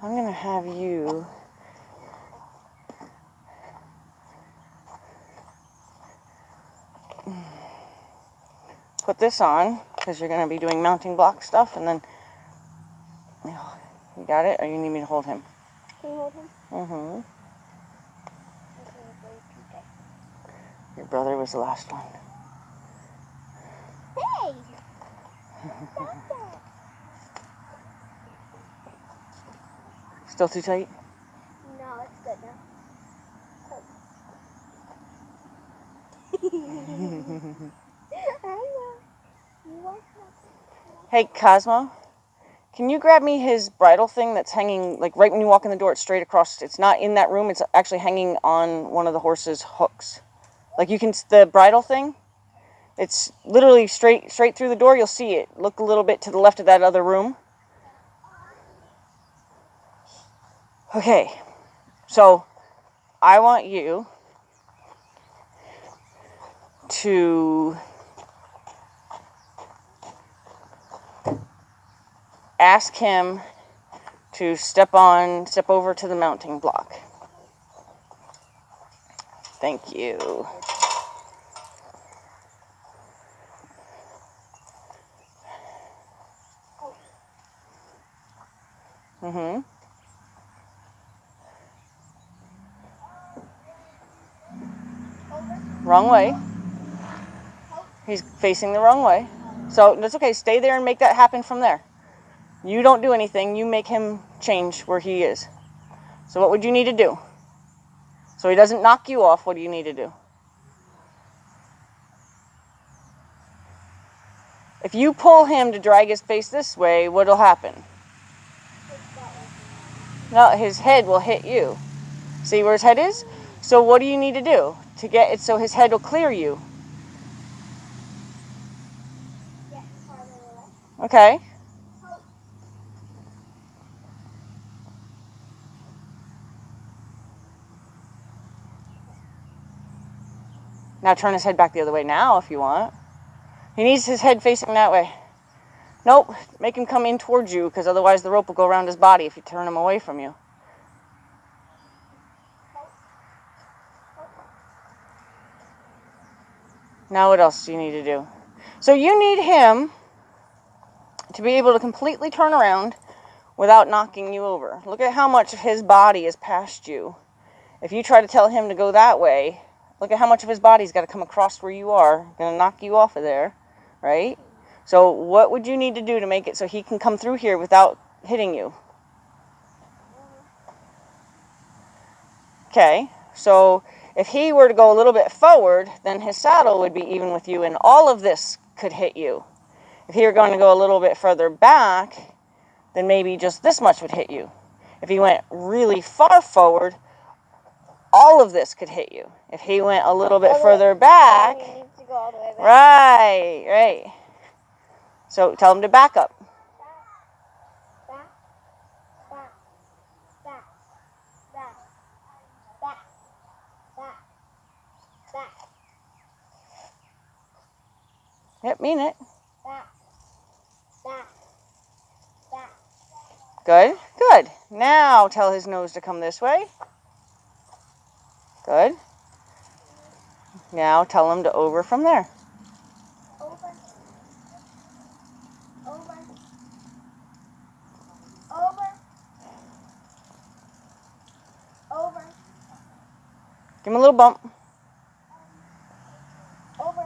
I'm going to have you put this on, because you're going to be doing mounting block stuff, and then, you got it, or you need me to hold him? Can you hold him? Mm-hmm. Your brother was the last one. Hey! Still too tight? No, it's good now. I know. You want something? Hey, Cosmo, can you grab me his bridle thing that's hanging, like right when you walk in the door, it's straight across. It's not in that room, it's actually hanging on one of the horse's hooks. Like you can, the bridle thing, it's literally straight through the door, you'll see it. Look a little bit to the left of that other room. Okay, so I want you to ask him to step over to the mounting block. Thank you. Mm-hmm. Wrong way. He's facing the wrong way. So that's okay. Stay there and make that happen from there. You don't do anything. You make him change where he is. So what would you need to do? So he doesn't knock you off, what do you need to do? If you pull him to drag his face this way, what'll happen? No, his head will hit you. See where his head is? So what do you need to do to get it so his head will clear you? Okay. Now turn his head back the other way now if you want. He needs his head facing that way. Nope, make him come in towards you because otherwise the rope will go around his body if you turn him away from you. Now what else do you need to do? So you need him to be able to completely turn around without knocking you over. Look at how much of his body is past you. If you try to tell him to go that way, look at how much of his body's got to come across where you are. Going to knock you off of there, right? So what would you need to do to make it so he can come through here without hitting you? Okay, so if he were to go a little bit forward, then his saddle would be even with you and all of this could hit you. If he were going to go a little bit further back, then maybe just this much would hit you. If he went really far forward, all of this could hit you. If he went a little bit further back, right. So tell him to back up. Yep, mean it. Good, good. Now tell his nose to come this way. Good. Now tell him to over from there. Over. Give him a little bump. Over.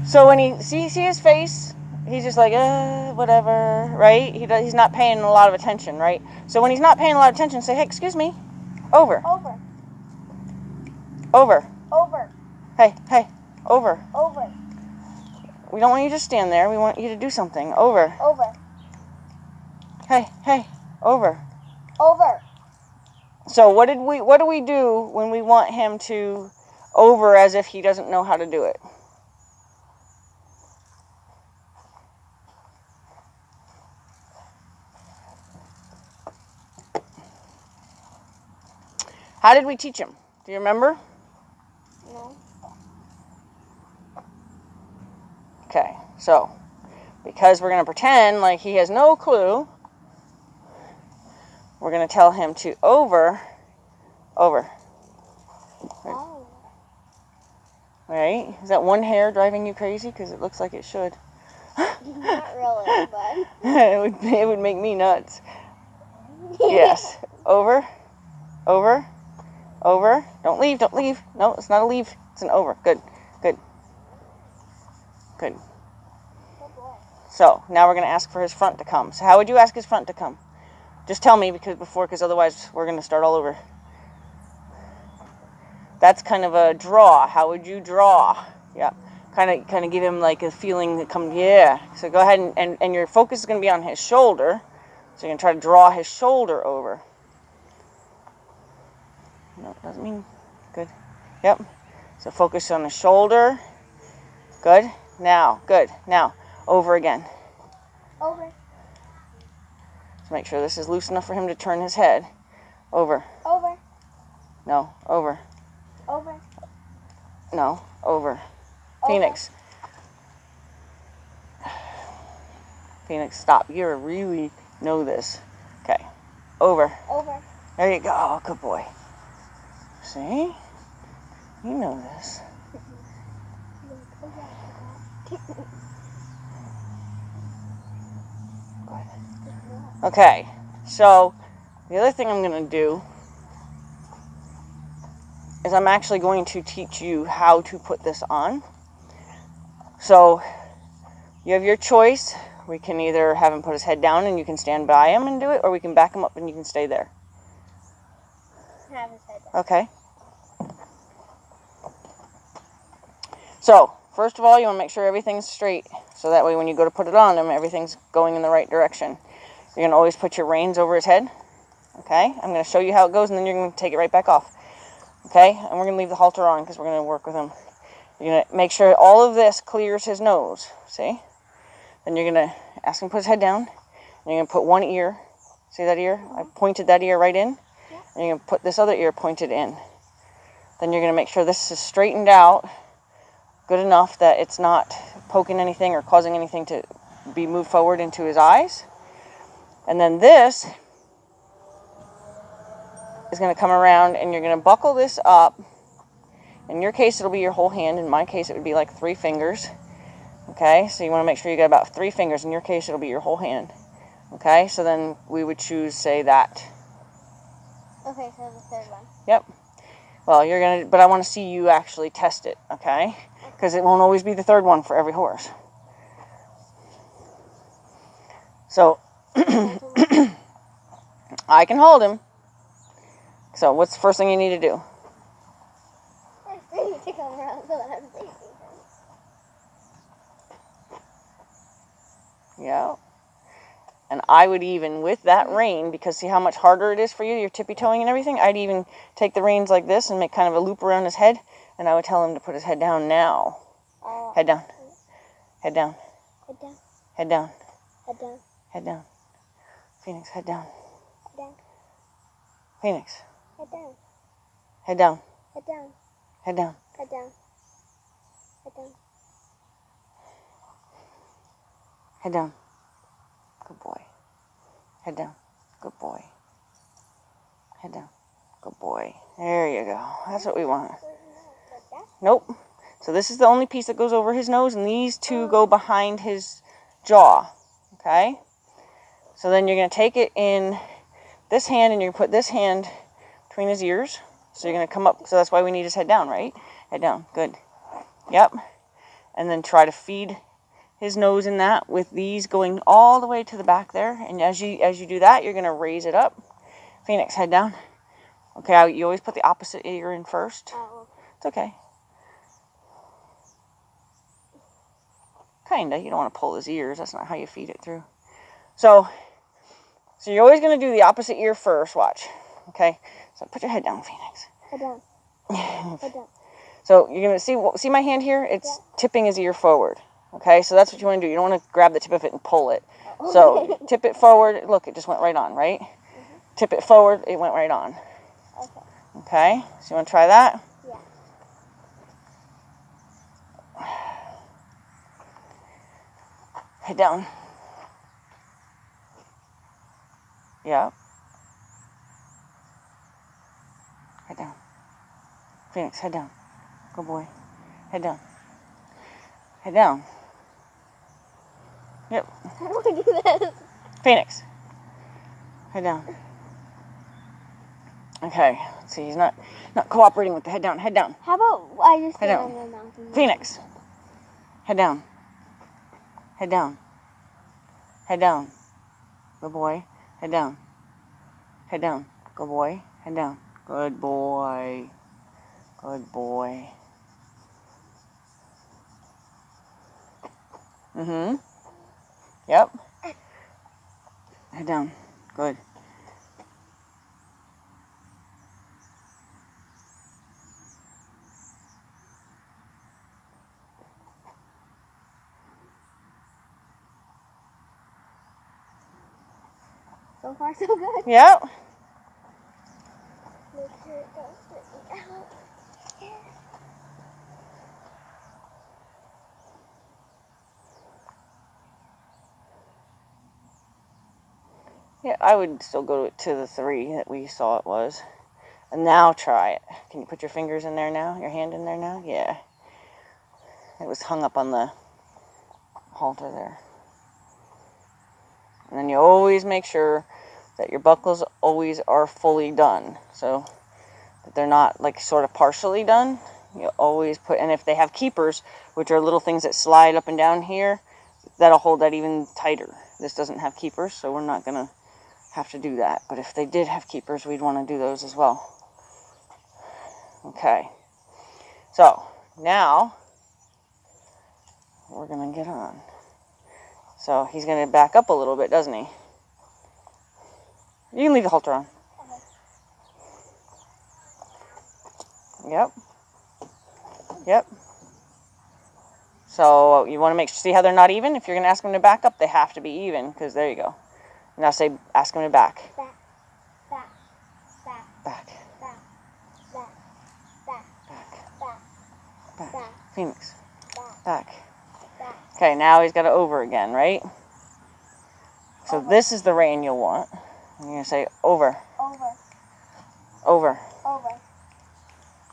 So when he see his face, he's just like, whatever, right? He's not paying a lot of attention, right? So when he's not paying a lot of attention, say, hey, excuse me, over. Hey, over. We don't want you to stand there. We want you to do something. Over. Hey, over. So what do we do when we want him to over as if he doesn't know how to do it? How did we teach him? Do you remember? No. Okay, so because we're going to pretend like he has no clue, we're going to tell him to over. Oh. Right? Is that one hair driving you crazy? Because it looks like it should. Not really, but. it would make me nuts. Yes. Over. Don't leave. No, it's not a leave. It's an over. Good. Good boy. So now we're going to ask for his front to come. So how would you ask his front to come? Just tell me because otherwise we're going to start all over. That's kind of a draw. How would you draw? Yeah. Kind of give him like a feeling that come. Yeah. So go ahead and your focus is going to be on his shoulder. So you're going to try to draw his shoulder over. No, it doesn't mean good. Yep. So focus on the shoulder. Good. Now, good. Now, over again. Over. So make sure this is loose enough for him to turn his head. Over. Over. No, over. Over. No, over. Over. Phoenix. Phoenix, stop. You really know this. Okay. Over. Over. There you go. Oh, good boy. See? You know this. Okay. So, the other thing I'm going to do is I'm actually going to teach you how to put this on. So, you have your choice. We can either have him put his head down and you can stand by him and do it, or we can back him up and you can stay there. Have his head down. Okay. So, first of all, you want to make sure everything's straight. So that way when you go to put it on him, everything's going in the right direction. You're going to always put your reins over his head. Okay? I'm going to show you how it goes and then you're going to take it right back off. Okay? And we're going to leave the halter on because we're going to work with him. You're going to make sure all of this clears his nose. See? Then you're going to ask him to put his head down. And you're going to put one ear. See that ear? I pointed that ear right in. Yeah. And you're going to put this other ear pointed in. Then you're going to make sure this is straightened out good enough that it's not poking anything or causing anything to be moved forward into his eyes. And then this is going to come around and you're going to buckle this up. In your case, it'll be your whole hand. In my case, it would be like 3 fingers. Okay, so you want to make sure you got about 3 fingers. In your case, it'll be your whole hand. Okay, so then we would choose, say, that. Okay, so the third one. Yep. Well, but I want to see you actually test it, okay? Because it won't always be the third one for every horse. So, I can hold him. So, what's the first thing you need to do? I need to come around so that I'm facing him. Yeah. And I would even, with that rein, because see how much harder it is for you, you're tippy-toeing and everything, I'd even take the reins like this and make kind of a loop around his head, and I would tell him to put his head down now. Head down. Head down. Head down. Head down. Head down. Head down. Phoenix, head down. Head down. Phoenix, Head down. head down. Head down. Head down. Head down. Head down. Head down. Good boy. Head down. Good boy. Head down. Good boy. There you go. That's what we want. Like that? Nope. So this is the only piece that goes over his nose, and these two go behind his jaw. Okay? So then you're going to take it in this hand, and you're going to put this hand between his ears. So you're going to come up. So that's why we need his head down, right? Head down. Good. Yep. And then try to feed his nose in that with these going all the way to the back there. And as you do that, you're going to raise it up. Phoenix, head down. Okay, you always put the opposite ear in first. Oh. It's okay. Kinda. You don't want to pull his ears. That's not how you feed it through. So you're always going to do the opposite ear first. Watch. Okay? So put your head down, Phoenix. Head down. Head down. So you're going to see my hand here? It's tipping his ear forward. Okay? So that's what you want to do. You don't want to grab the tip of it and pull it. Oh. So tip it forward. Look, it just went right on, right? Mm-hmm. Tip it forward. It went right on. Okay. Okay? So you want to try that? Yeah. Head down. Yeah. Head down. Phoenix, head down. Good boy. Head down. Head down. Yep. I don't want to do this. Phoenix. Head down. Okay. Let's see, he's not cooperating with the head down. Head down. How about I just Head sit down. on the mountain? Phoenix. Head down. Head down. Head down. Good boy. Head down. Head down. Good boy. Head down. Good boy. Good boy. Mm-hmm. Yep. Head down. Good. So far, so good. Yep. Make sure it goes straight out. Yeah, I would still go to the 3 that we saw it was. And now try it. Can you put your fingers in there now? Your hand in there now? Yeah. It was hung up on the halter there. And then you always make sure that your buckles always are fully done. So that they're not like sort of partially done. You always put, and if they have keepers, which are little things that slide up and down here, that'll hold that even tighter. This doesn't have keepers, so we're not going to have to do that. But if they did have keepers, we'd want to do those as well. Okay. So now we're going to get on. So he's going to back up a little bit, doesn't he? You can leave the halter on. Yep. Yep. So you want to see how they're not even? If you're going to ask them to back up, they have to be even, because there you go. Now ask them to back. Back. Back. Back. Back. Back. Back. Back. Back. Back. Back. Phoenix. Back. Back. Back. Okay, now he's got to over again, right? So Over. this is the rein you'll want. You're going to say over. Over. Over. Over.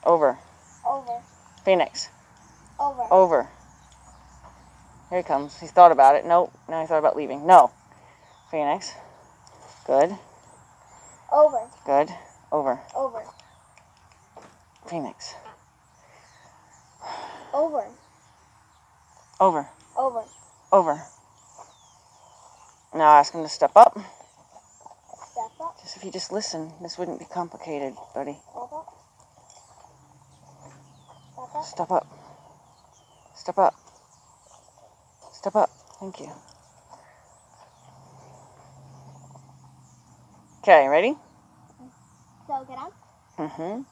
Over. Over. Phoenix. Over. Over. Here he comes. He's thought about it. Nope. Now he thought about leaving. No. Phoenix. Good. Over. Good. Over. Over. Phoenix. Over. Over. Over. Over. Now ask him to step up. Step up. If you just listen, this wouldn't be complicated, buddy. Step up. Step up. Step up. Step up. Step up. Thank you. Okay, ready? So get on. Mm-hmm.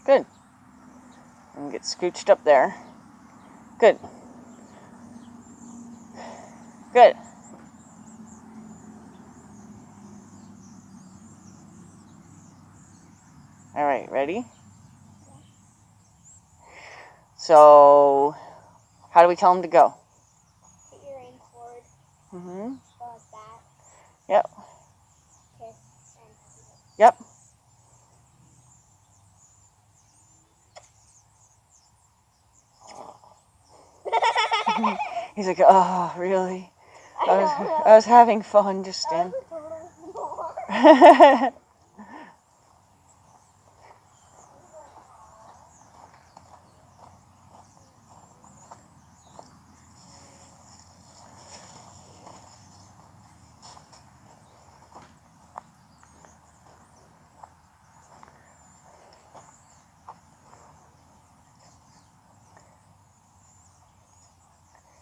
Good. And get scooched up there. Good. Good. All right, ready? So, how do we tell him to go? Put your aim forward. Mm-hmm. Go like that. Yep. Kiss and Yep. He's like, oh, really? I was having fun just stand.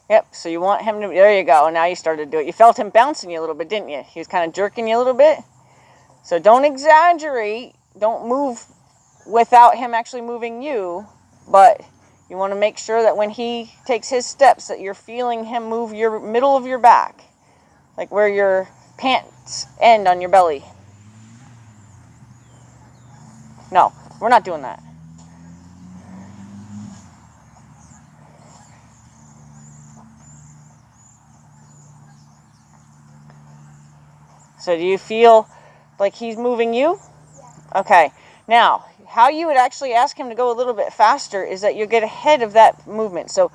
Yep, so you want him to, there you go, now you started to do it. You felt him bouncing you a little bit, didn't you? He was kind of jerking you a little bit. So don't exaggerate, don't move without him actually moving you, but you want to make sure that when he takes his steps that you're feeling him move your middle of your back, like where your pants end on your belly. No, we're not doing that. So do you feel like he's moving you? Yeah. Okay. Now, how you would actually ask him to go a little bit faster is that you get ahead of that movement. So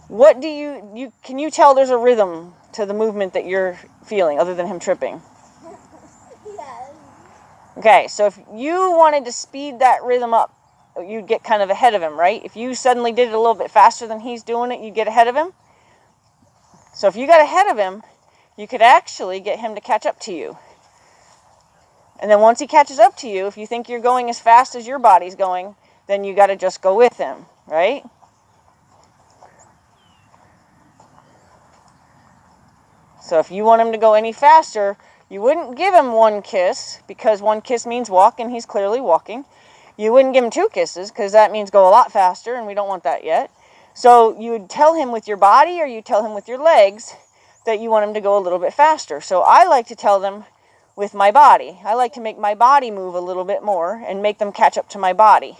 what do you can you tell there's a rhythm to the movement that you're feeling other than him tripping? Yes. Okay, so if you wanted to speed that rhythm up, you'd get kind of ahead of him, right? If you suddenly did it a little bit faster than he's doing it, you'd get ahead of him. So if you got ahead of him, you could actually get him to catch up to you. And then once he catches up to you, if you think you're going as fast as your body's going, then you got to just go with him, right? So if you want him to go any faster, you wouldn't give him one kiss, because one kiss means walk, and he's clearly walking. You wouldn't give him 2 kisses, because that means go a lot faster, and we don't want that yet. So you would tell him with your body, or you tell him with your legs, that you want him to go a little bit faster. So I like to tell them with my body. I like to make my body move a little bit more, and make them catch up to my body.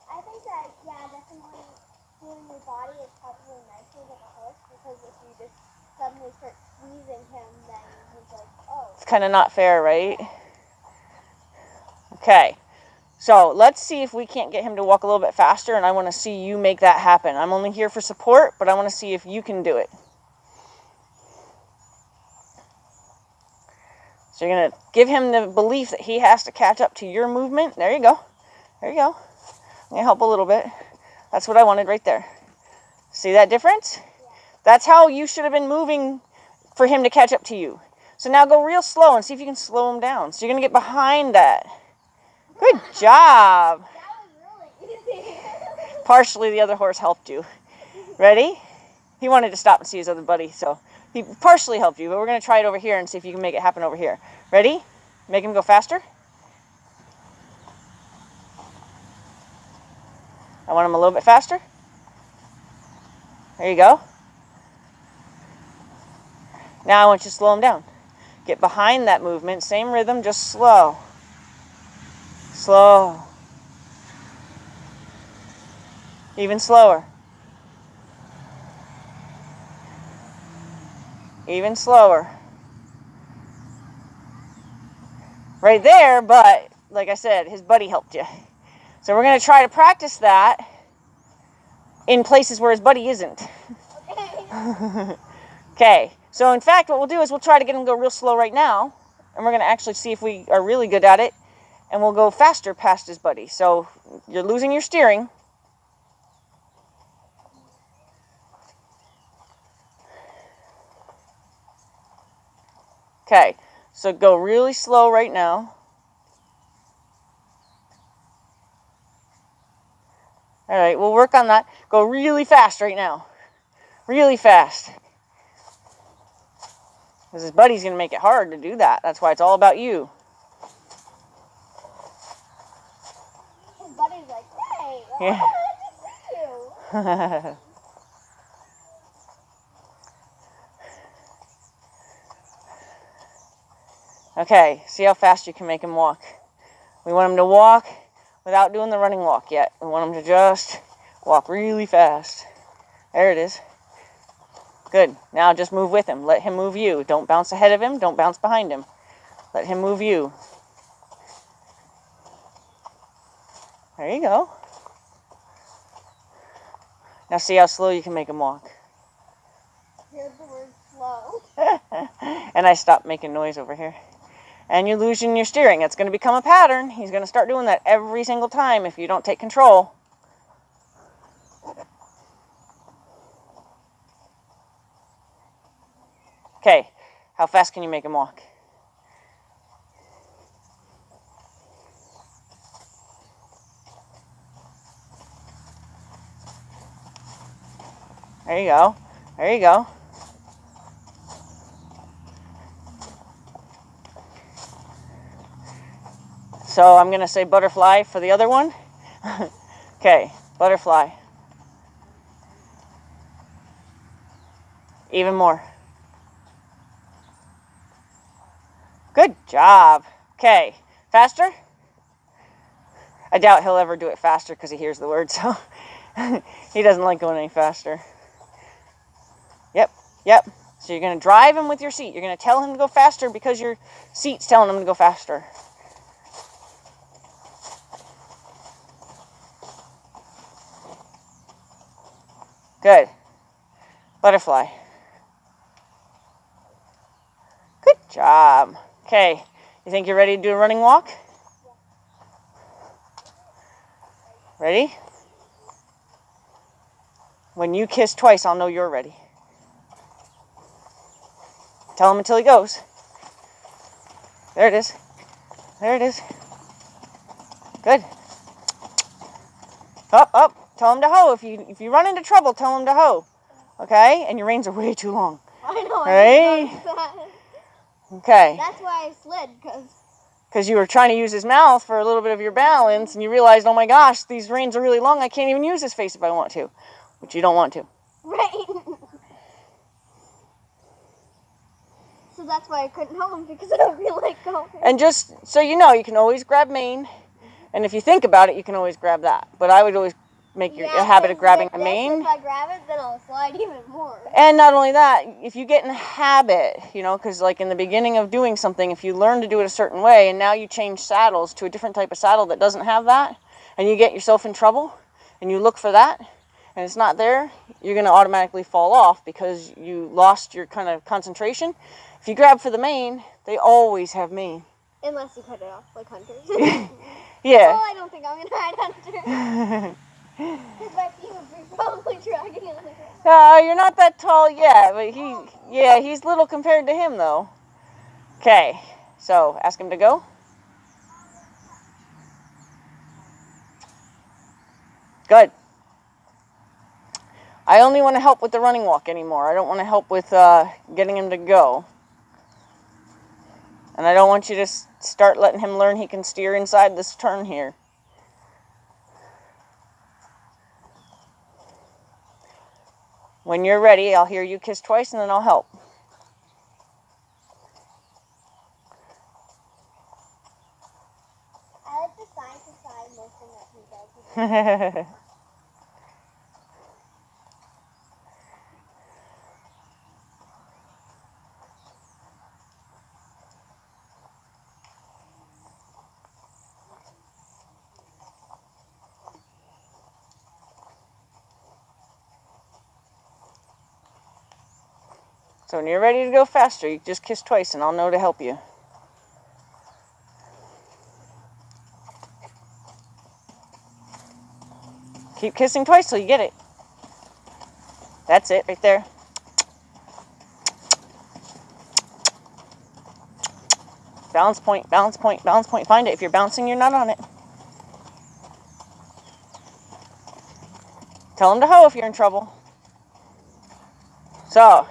I think that, yeah, definitely doing your body is probably nicer than a horse, because if you just suddenly start squeezing him, then he's like, oh. It's kind of not fair, right? Okay. So let's see if we can't get him to walk a little bit faster, and I want to see you make that happen. I'm only here for support, but I want to see if you can do it. So you're going to give him the belief that he has to catch up to your movement. There you go. There you go. I'm going to help a little bit. That's what I wanted right there. See that difference? Yeah. That's how you should have been moving for him to catch up to you. So now go real slow and see if you can slow him down. So you're going to get behind that. Good job. That was really easy. Partially the other horse helped you. Ready? He wanted to stop and see his other buddy, so he partially helped you, but we're going to try it over here and see if you can make it happen over here. Ready? Make him go faster. I want him a little bit faster. There you go. Now I want you to slow him down. Get behind that movement, same rhythm, just slow. Slow. Even slower. Even slower. Right there, but like I said, his buddy helped you. So we're going to try to practice that in places where his buddy isn't. Okay. Okay, so in fact what we'll do is we'll try to get him to go real slow right now, and we're going to actually see if we are really good at it, and we'll go faster past his buddy. So you're losing your steering. Okay, so go really slow right now. All right, we'll work on that. Go really fast right now. Really fast. Because his buddy's going to make it hard to do that. That's why it's all about you. His buddy's like, hey, Yeah. I want to see you. Okay, see how fast you can make him walk. We want him to walk without doing the running walk yet. We want him to just walk really fast. There it is. Good. Now just move with him. Let him move you. Don't bounce ahead of him. Don't bounce behind him. Let him move you. There you go. Now see how slow you can make him walk. Here's the word slow. And I stopped making noise over here. And you're losing your steering. It's going to become a pattern. He's going to start doing that every single time if you don't take control. Okay, how fast can you make him walk? There you go. There you go. So I'm going to say butterfly for the other one. Okay, butterfly. Even more. Good job. Okay, faster? I doubt he'll ever do it faster because he hears the word, so he doesn't like going any faster. Yep, yep. So you're going to drive him with your seat. You're going to tell him to go faster because your seat's telling him to go faster. Good. Butterfly. Good job. Okay. You think you're ready to do a running walk? Ready? When you kiss twice, I'll know you're ready. Tell him until he goes. There it is. There it is. Good. Up, up. Tell him to hoe. If you run into trouble, tell him to hoe. Okay? And your reins are way too long. I know. Right? I noticed that. Okay. That's why I slid, Because you were trying to use his mouth for a little bit of your balance, and you realized, oh my gosh, these reins are really long. I can't even use his face if I want to. Which you don't want to. right. So that's why I couldn't hold him, because I don't feel like going. And just so you know, you can always grab mane. And if you think about it, you can always grab that. But I would always make a habit of grabbing a mane. If I grab it, then I'll slide even more. And not only that, if you get in a habit, because like in the beginning of doing something, if you learn to do it a certain way, and now you change saddles to a different type of saddle that doesn't have that, and you get yourself in trouble, and you look for that, and it's not there, you're going to automatically fall off because you lost your kind of concentration. If you grab for the mane, they always have mane. Unless you cut it off, like hunters. Yeah. Oh, I don't think I'm going to ride hunter. Because my feet would be probably dragging on the ground. You're not that tall yet, but he's little compared to him, though. Okay, so ask him to go. Good. I only want to help with the running walk anymore. I don't want to help with getting him to go. And I don't want you to start letting him learn he can steer inside this turn here. When you're ready, I'll hear you kiss twice and then I'll help. I like the side-to-side motion that he does. So when you're ready to go faster, you just kiss twice and I'll know to help you. Keep kissing twice till you get it. That's it right there. Balance point, balance point, balance point. Find it. If you're bouncing, you're not on it. Tell him to hoe if you're in trouble. So.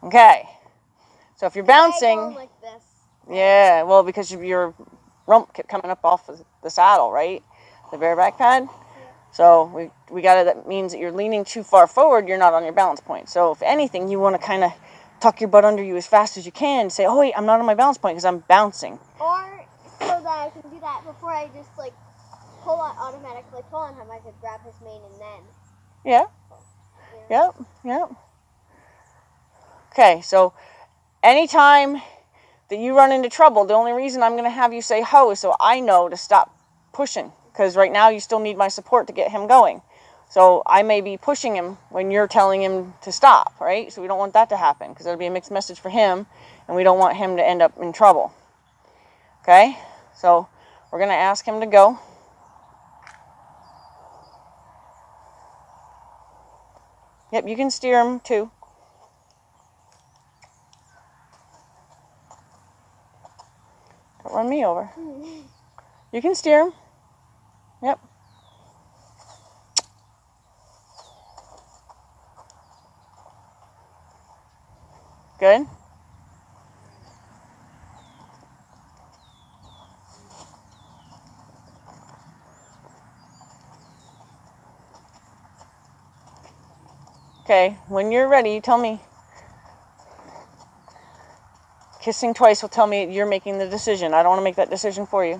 Okay. So if you're bouncing, like this. Yeah, well, because your rump kept coming up off of the saddle, right? The bareback pad. Yeah. So we got it. That means that you're leaning too far forward. You're not on your balance point. So if anything, you want to kind of tuck your butt under you as fast as you can. Say, oh wait, I'm not on my balance point because I'm bouncing. Or so that I can do that before I just like automatically pull on him. I could grab his mane and then. Yeah. Yep. Okay, so anytime that you run into trouble, the only reason I'm going to have you say ho is so I know to stop pushing. Because right now you still need my support to get him going. So I may be pushing him when you're telling him to stop, right? So we don't want that to happen because it'll be a mixed message for him and we don't want him to end up in trouble. Okay? So we're going to ask him to go. Yep, you can steer him too. Don't run me over. You can steer him. Yep. Good. Okay, when you're ready, you tell me. Kissing twice will tell me you're making the decision. I don't want to make that decision for you.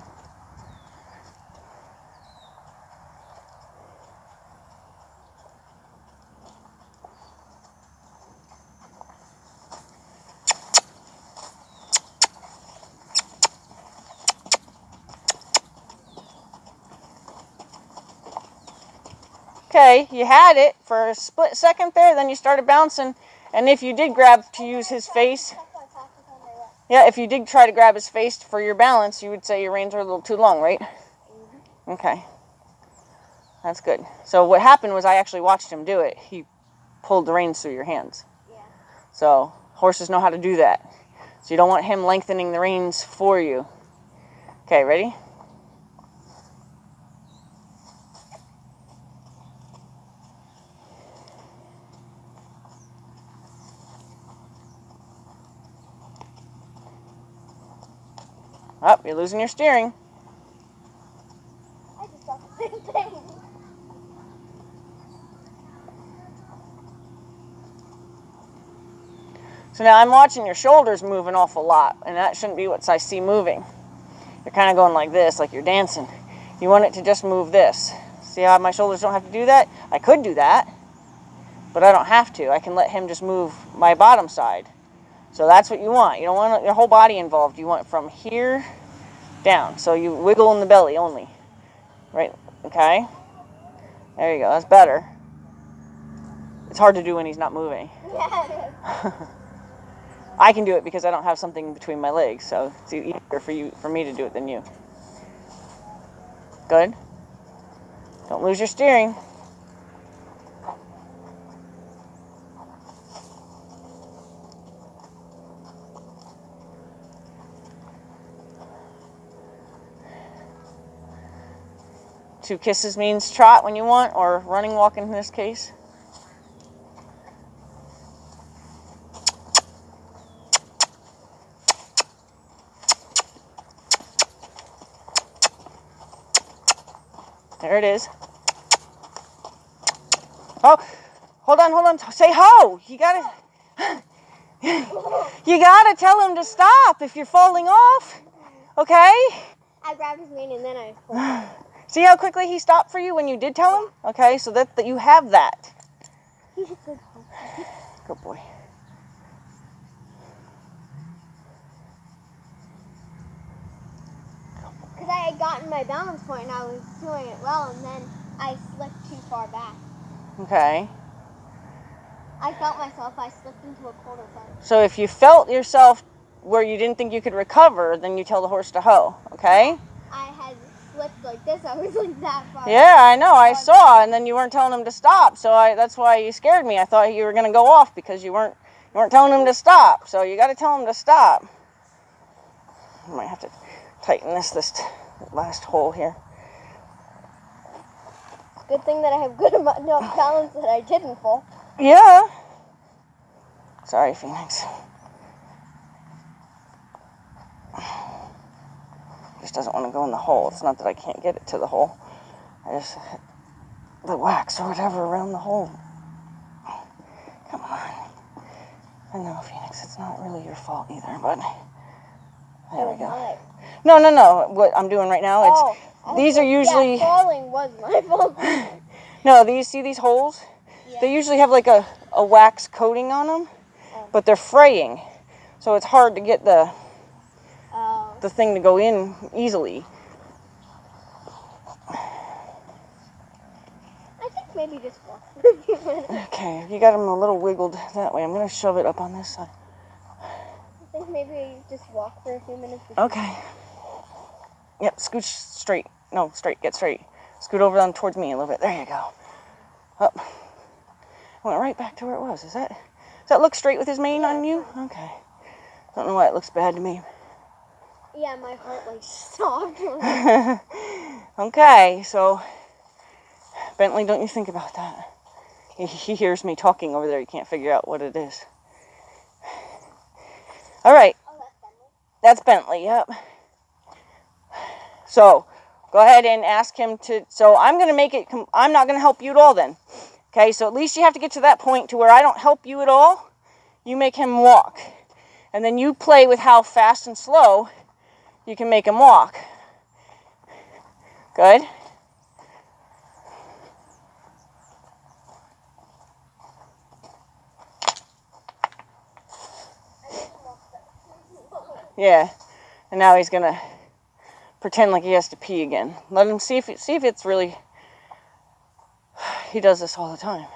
Okay, you had it for a split second there, then you started bouncing. And if you did grab to use his face, yeah, if you did try to grab his face for your balance, you would say your reins were a little too long, right? Okay. That's good. So what happened was I actually watched him do it. He pulled the reins through your hands. Yeah. So horses know how to do that. So you don't want him lengthening the reins for you. Okay, ready? Up, you're losing your steering. I just thought the same thing. So now I'm watching your shoulders move an awful lot, and that shouldn't be what I see moving. You're kind of going like this, like you're dancing. You want it to just move this. See how my shoulders don't have to do that? I could do that, but I don't have to. I can let him just move my bottom side. So that's what you want. You don't want your whole body involved. You want from here down. So you wiggle in the belly only. Right? Okay? There you go. That's better. It's hard to do when he's not moving. Yeah. I can do it because I don't have something between my legs, so it's easier for me to do it than you. Good. Don't lose your steering. Two kisses means trot when you want, or running, walking in this case. There it is. Oh, hold on. Say ho. You gotta tell him to stop if you're falling off. Okay? I grabbed his mane and then I pulled. See how quickly he stopped for you when you did tell him? Okay, so that you have that. He's a good boy. Good boy. Because I had gotten my balance point and I was doing it well, and then I slipped too far back. Okay. I felt myself. I slipped into a quarter part. So if you felt yourself where you didn't think you could recover, then you tell the horse to hoe. Okay? I had slipped like this. I was like that far. Yeah, I know. I saw, and then you weren't telling him to stop. So that's why you scared me. I thought you were going to go off because you weren't telling him to stop. So you got to tell him to stop. I might have to tighten this last hole here. Good thing that I have good enough balance that I didn't fall. Yeah. Sorry, Phoenix. Just doesn't want to go in the hole. It's not that I can't get it to the hole. I just hit the wax or whatever around the hole. Come on. I know, Phoenix, it's not really your fault either, but there we go. No. What I'm doing right now, these are usually... Yeah, falling was my fault. No, see these holes? Yeah. They usually have like a wax coating on them, but they're fraying. So it's hard to get the thing to go in easily. I think maybe just walk for a few minutes. Okay, you got them a little wiggled that way. I'm going to shove it up on this side. I think maybe just walk for a few minutes. Okay. Yep, scooch straight. No, straight. Get straight. Scoot over on towards me a little bit. There you go. Up. I went right back to where it was. Does that look straight with his mane on you? Okay. Don't know why it looks bad to me. Yeah, my heart like stopped. Okay, so Bentley, don't you think about that. He hears me talking over there. He can't figure out what it is. All right. Oh, that's Bentley. That's Bentley, yep. So, go ahead and ask him to... So, I'm going to make it... I'm not going to help you at all then. Okay, so at least you have to get to that point to where I don't help you at all. You make him walk. And then you play with how fast and slow you can make him walk. Good? Yeah. And now he's going to pretend like he has to pee again. Let him see if it's really... He does this all the time.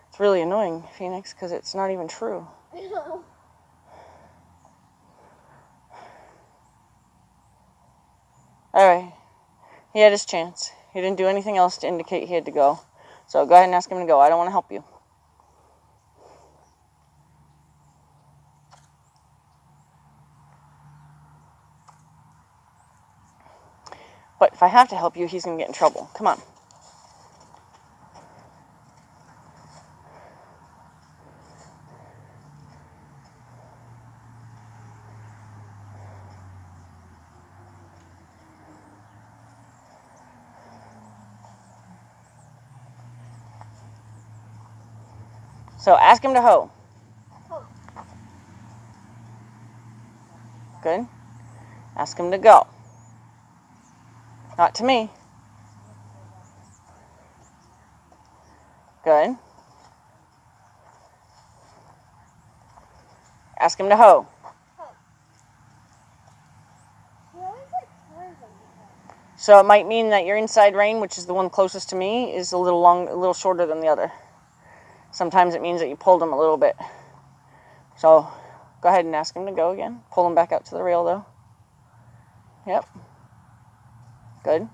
It's really annoying, Phoenix, because it's not even true. I know. Alright. He had his chance. He didn't do anything else to indicate he had to go. So go ahead and ask him to go. I don't want to help you. But if I have to help you, he's going to get in trouble. Come on. So ask him to hoe. Ho. Good. Ask him to go. Not to me. Good. Ask him to hoe. Ho. He always like turns on me. So it might mean that your inside rein, which is the one closest to me, is a little shorter than the other. Sometimes it means that you pulled him a little bit. So go ahead and ask him to go again. Pull him back out to the rail though. Yep. Good.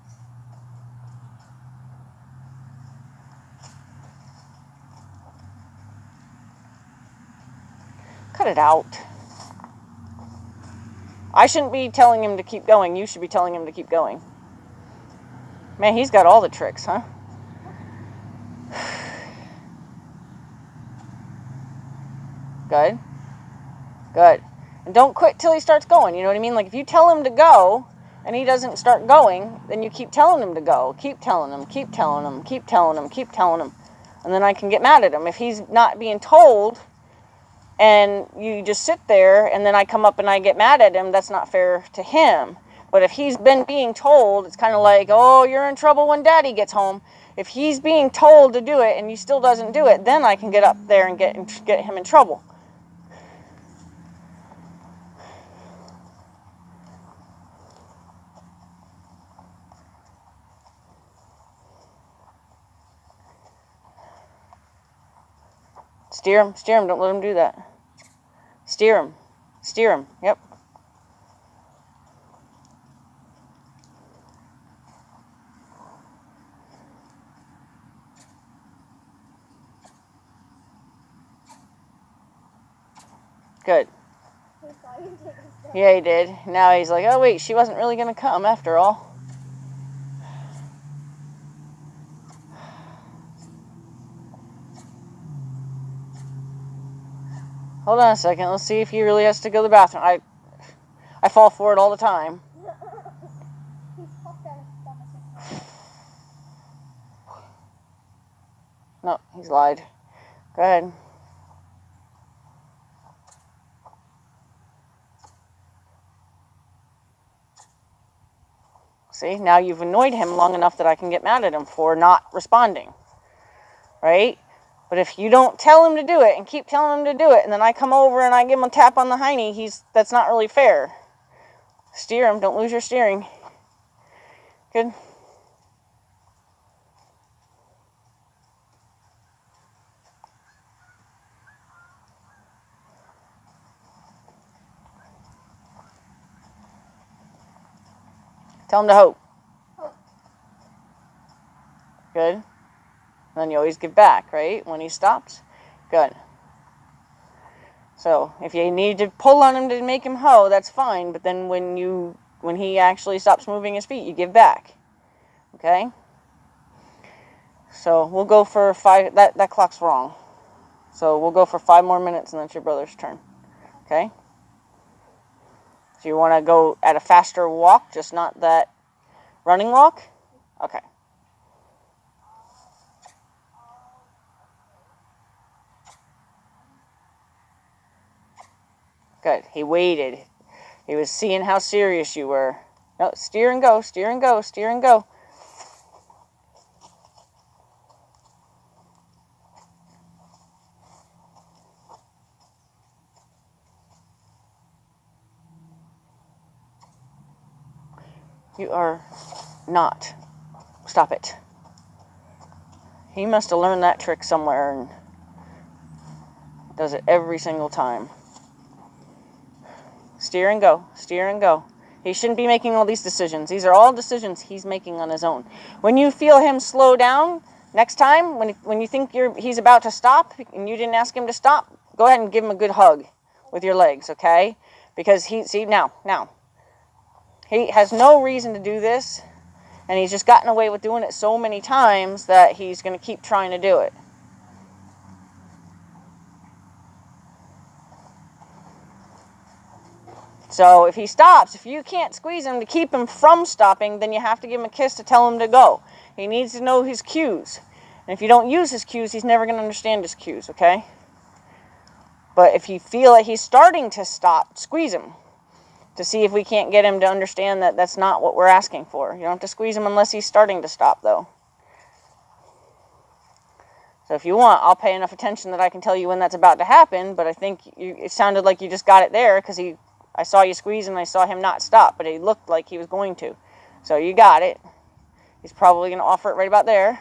Cut it out. I shouldn't be telling him to keep going. You should be telling him to keep going. Man, he's got all the tricks, huh? Good. Good. And don't quit till he starts going. You know what I mean? Like if you tell him to go and he doesn't start going, then you keep telling him to go. Keep telling him, keep telling him, keep telling him, keep telling him. And then I can get mad at him. If he's not being told and you just sit there and then I come up and I get mad at him, that's not fair to him. But if he's been being told, it's kind of like, oh, you're in trouble when daddy gets home. If he's being told to do it and he still doesn't do it, then I can get up there and get him in trouble. Steer him, don't let him do that. Steer him, yep. Good. He saw you take a step. Yeah, he did. Now he's like, oh wait, she wasn't really going to come after all. Hold on a second. Let's see if he really has to go to the bathroom. I fall for it all the time. He's popped out his stomach. No, he's lied. Go ahead. See, now you've annoyed him long enough that I can get mad at him for not responding. Right? But if you don't tell him to do it and keep telling him to do it, and then I come over and I give him a tap on the hiney, that's not really fair. Steer him. Don't lose your steering. Good. Tell him to hoe. Ho. Good. Then you always give back, right? When he stops. Good. So if you need to pull on him to make him hoe, that's fine. But then when he actually stops moving his feet, you give back. Okay? So we'll go for 5. That clock's wrong. So we'll go for 5 more minutes, and then it's your brother's turn. Okay? So you want to go at a faster walk, just not that running walk? Okay. Good. He waited. He was seeing how serious you were. No, steer and go, steer and go, steer and go. You are not. Stop it. He must have learned that trick somewhere and does it every single time. Steer and go. Steer and go. He shouldn't be making all these decisions. These are all decisions he's making on his own. When you feel him slow down, next time, when you think he's about to stop and you didn't ask him to stop, go ahead and give him a good hug with your legs, okay? Because now. He has no reason to do this, and he's just gotten away with doing it so many times that he's going to keep trying to do it. So if he stops, if you can't squeeze him to keep him from stopping, then you have to give him a kiss to tell him to go. He needs to know his cues. And if you don't use his cues, he's never going to understand his cues, okay? But if you feel that he's starting to stop, squeeze him to see if we can't get him to understand that that's not what we're asking for. You don't have to squeeze him unless he's starting to stop, though. So if you want, I'll pay enough attention that I can tell you when that's about to happen, but I think it sounded like you just got it there because I saw you squeeze and I saw him not stop, but it looked like he was going to. So you got it. He's probably going to offer it right about there.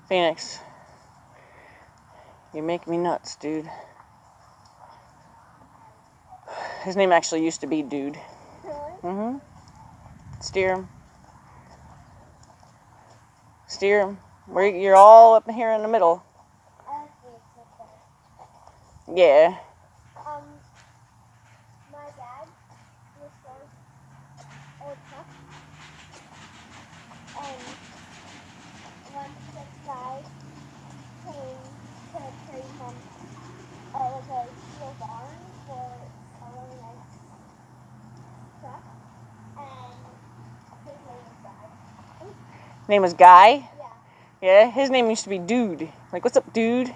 Phoenix, you make me nuts, dude. His name actually used to be Dude. Really? Steer him. Steer him. You're all up here in the middle. Yeah. My dad restores old truck, and once this guy came to trade him like a steel barn for a really nice truck, and his name is Guy. Name was Guy? Yeah. Yeah, his name used to be Dude. Like, what's up, dude?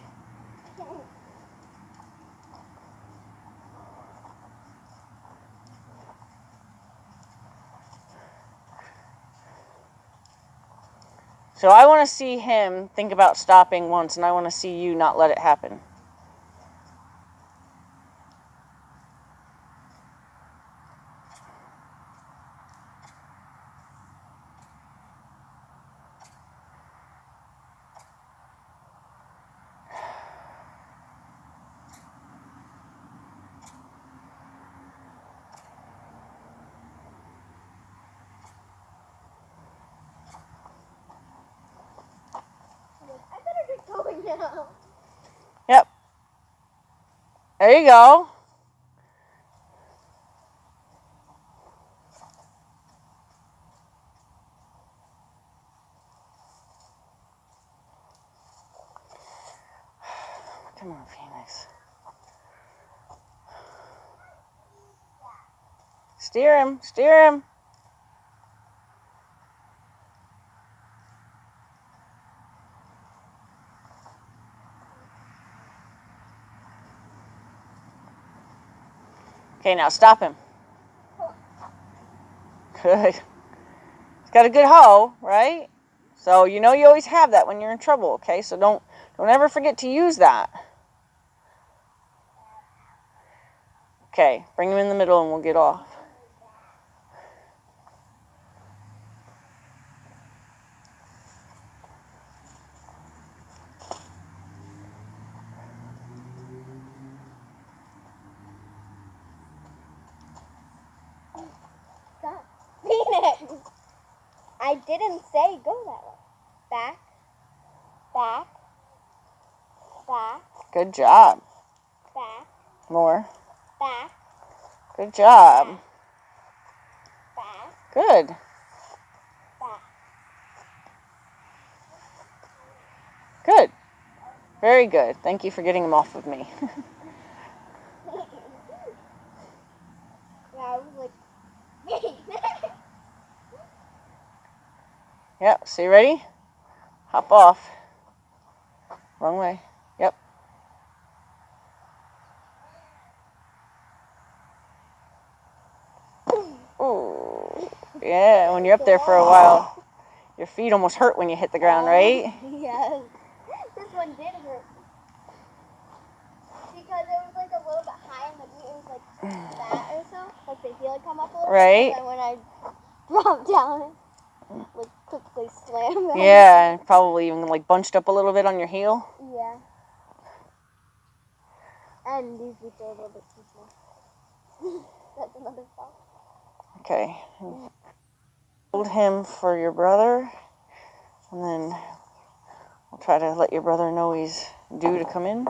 So I want to see him think about stopping once, and I want to see you not let it happen. I better get going now. Yep. There you go. Come on, Phoenix. Steer him. Steer him. Okay, now stop him. Good. He's got a good hoe, right? So you know you always have that when you're in trouble, okay? So don't ever forget to use that. Okay, bring him in the middle and we'll get off. Stop. Phoenix! I didn't say go that way. Back. Back. Back. Good job. Back. More. Back. Good job. Back. Good. Back. Good. Very good. Thank you for getting him off of me. Yeah, I was like, Yep, so you ready? Hop off. Wrong way. Yep. Ooh. Yeah, when you're up there for a while, your feet almost hurt when you hit the ground, right? Yes. This one did hurt. Because it was like a little bit higher. like fat or so, like the heel would come up a little Right. bit, and when I dropped down, it would quickly slam back. Yeah, and probably even like bunched up a little bit on your heel. Yeah. And these boots are a little bit too small. That's another fault. Okay. Hold him for your brother, and then we'll try to let your brother know he's due to come in.